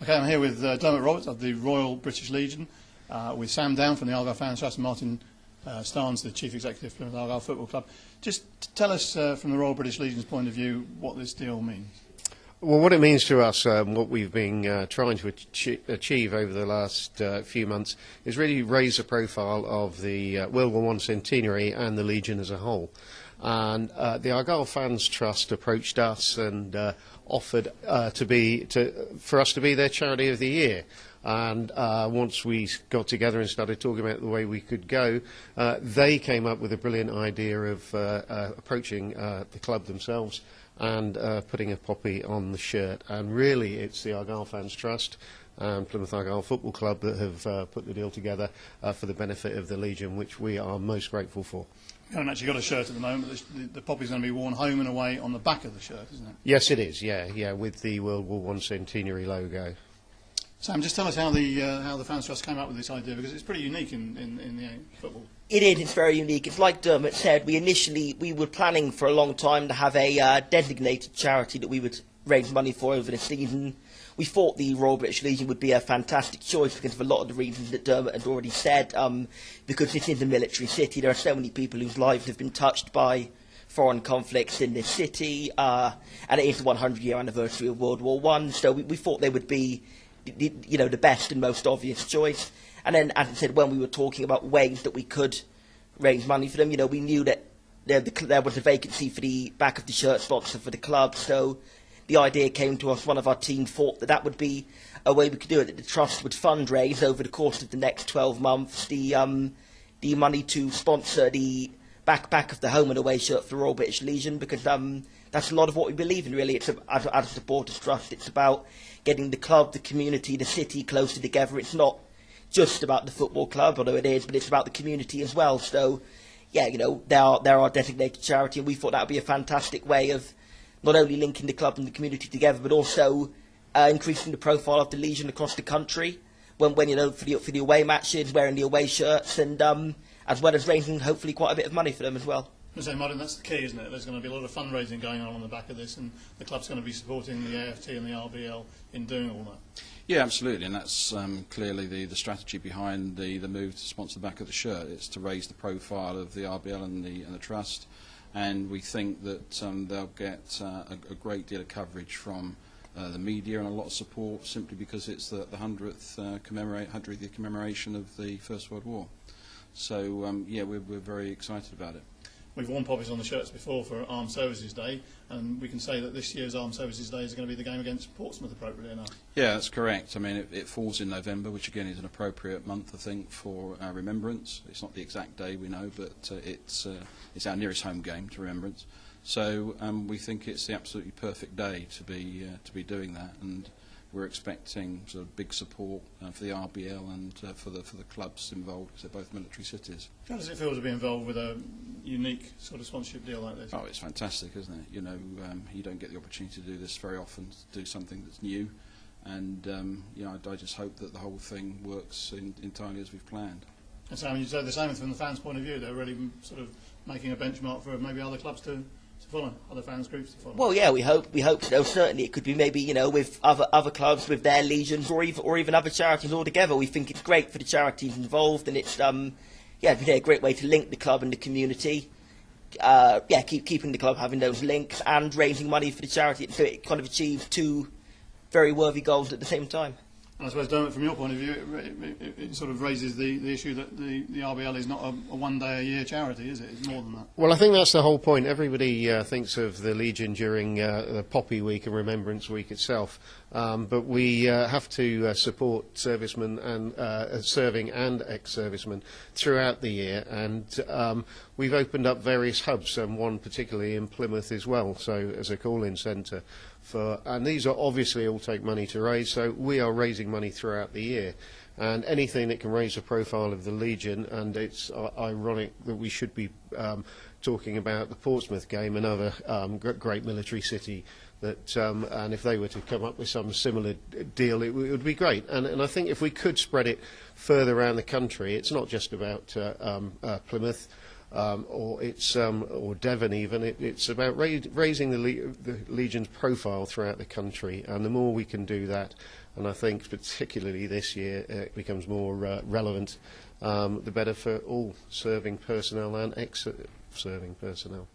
Okay, I'm here with Dermot Roberts of the Royal British Legion, with Sam Down from the Argyle Fans Trust and Martin Starnes, the Chief Executive of Plymouth Argyle Football Club. Just tell us from the Royal British Legion's point of view what this deal means. Well, what it means to us, what we've been trying to achieve over the last few months, is really raise the profile of the World War I centenary and the Legion as a whole. And the Argyle Fans Trust approached us and offered for us to be their charity of the year. And once we got together and started talking about the way we could go, they came up with a brilliant idea of approaching the club themselves and putting a poppy on the shirt. And really, it's the Argyle Fans Trust and Plymouth Argyle Football Club that have put the deal together for the benefit of the Legion, which we are most grateful for. You haven't actually got a shirt at the moment, but the poppy's going to be worn home and away on the back of the shirt, isn't it? Yes, it is, yeah, with the World War I centenary logo. Sam, just tell us how the Fans Trust came up with this idea, because it's pretty unique in the football. It is, it's very unique. It's like Dermot said, we were planning for a long time to have a designated charity that we would raise money for over the season. We thought the Royal British Legion would be a fantastic choice because of a lot of the reasons that Dermot had already said, because this is a military city. There are so many people whose lives have been touched by foreign conflicts in this city, and it is the 100-year anniversary of World War I, so we thought they would be the best and most obvious choice. And then, as I said, when we were talking about ways that we could raise money for them, we knew that there was a vacancy for the back of the shirt sponsor for the club, so the idea came to us. One of our team thought that would be a way we could do it, that the trust would fundraise over the course of the next 12 months the money to sponsor the back of the home and away shirt for the Royal British Legion, because that's a lot of what we believe in, really. It's as a supporters trust, it's about getting the club, the community, the city closer together. It's not just about the football club, although it is, but it's about the community as well. So, yeah, they're our designated charity, and we thought that would be a fantastic way of not only linking the club and the community together, but also increasing the profile of the Legion across the country when for the away matches, wearing the away shirts, and as well as raising hopefully quite a bit of money for them as well. Martin, that's the key, isn't it? There's going to be a lot of fundraising going on the back of this, and the club's going to be supporting the AFT and the RBL in doing all that. Yeah, absolutely, and that's clearly the strategy behind the move to sponsor the back of the shirt. It's to raise the profile of the RBL and the trust, and we think that they'll get a great deal of coverage from the media and a lot of support, simply because it's the 100th year commemoration of the First World War. So yeah, we're very excited about it. We've worn poppies on the shirts before for Armed Services Day, and we can say that this year's Armed Services Day is going to be the game against Portsmouth, appropriately enough. Yeah, that's correct. I mean, it falls in November, which again is an appropriate month, I think, for remembrance. It's not the exact day, we know, but it's our nearest home game to remembrance. So we think it's the absolutely perfect day to be doing that, and we're expecting sort of big support for the RBL and for the clubs involved, because they're both military cities. How does it feel to be involved with a unique sort of sponsorship deal like this? Oh, it's fantastic, isn't it? You don't get the opportunity to do this very often, to do something that's new, and I just hope that the whole thing works entirely as we've planned. And Sam, you say the same from the fans' point of view. They're really sort of making a benchmark for maybe other clubs to follow, other fans groups to follow. Well, yeah, we hope so. Certainly, it could be maybe with other clubs, with their legions, or even other charities altogether. We think it's great for the charities involved, and it's a great way to link the club and the community. Keeping the club having those links and raising money for the charity, so it kind of achieves two very worthy goals at the same time. And I suppose, Dermot, from your point of view, it sort of raises the issue that the RBL is not a one-day-a-year charity, is it? It's more than that. Well, I think that's the whole point. Everybody thinks of the Legion during the Poppy Week and Remembrance Week itself, but we have to support servicemen and serving and ex-servicemen throughout the year, and we've opened up various hubs, and one particularly in Plymouth as well, so as a call-in centre. And these are obviously all take money to raise, so we are raising money throughout the year. And anything that can raise the profile of the Legion, and it's ironic that we should be talking about the Portsmouth game, another great military city, that and if they were to come up with some similar deal, it would be great. And I think if we could spread it further around the country, it's not just about Plymouth. or Devon even. It's about raising the Legion's profile throughout the country, and the more we can do that, and I think particularly this year it becomes more relevant, the better for all serving personnel and ex-serving personnel.